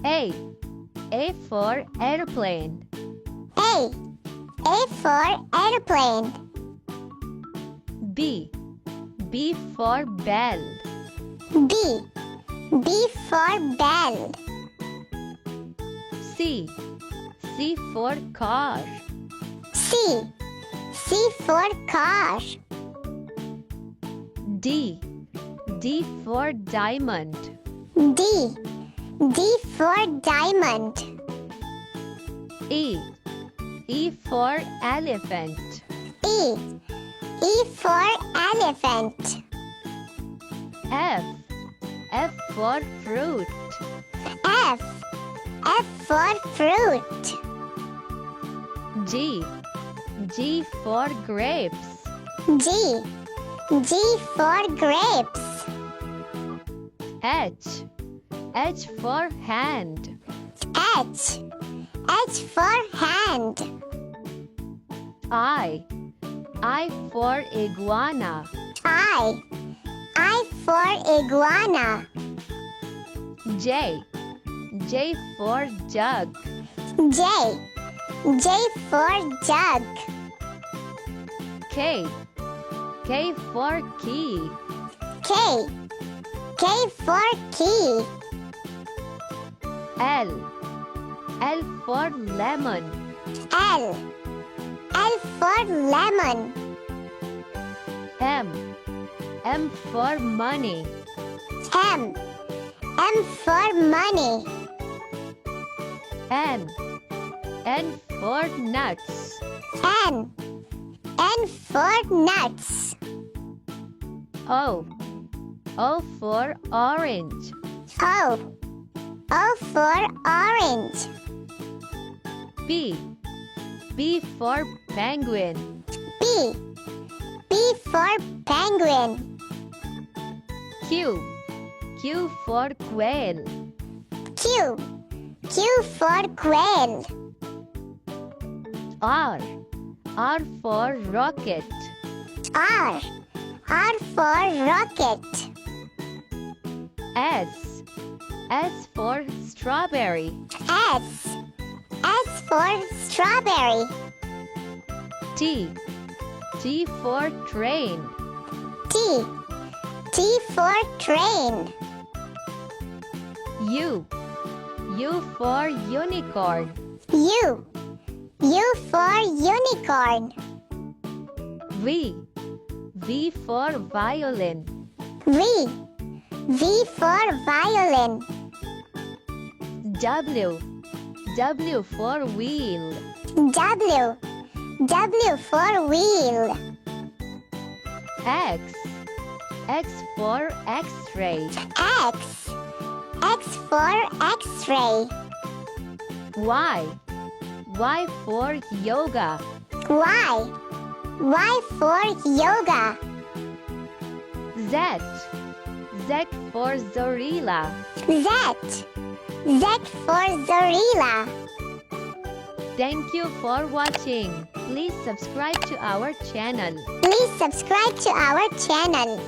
A. A for airplane. A. A for airplane. B. B for bell. B. B for bell. C. C for car. C. C for car. D. D for diamond. D. D for diamond. E. E for elephant. E. E for elephant. F. F for fruit. F. F for fruit. G. G for grapes. G. G for grapes. H. H for hand. H. H for hand. I. I for iguana. I. I for iguana. J. J for jug. J. J for jug. K. K for key. K. K for key. L. L for lemon. L. L for lemon. M. M for money. M. M for money. N. N for nuts. N. N for nuts. O. O for orange. O. O for orange. P. P for penguin. P. P for penguin. Q. Q for quail. Q. Q for quail. R. R for rocket. R. R for rocket. S. S for strawberry. S. S for strawberry. T. T for train. T. T for train. U. U for unicorn. U. U for unicorn. V. V for violin. V. V for violin. W. W for wheel. W. W for wheel. X. X for x-ray. X. X for X-ray. Y. Y for yoga. Y. Y for yoga. Z. Z for zorilla. Z. Z for Zorilla. Thank you for watching. Please subscribe to our channel. Please subscribe to our channel.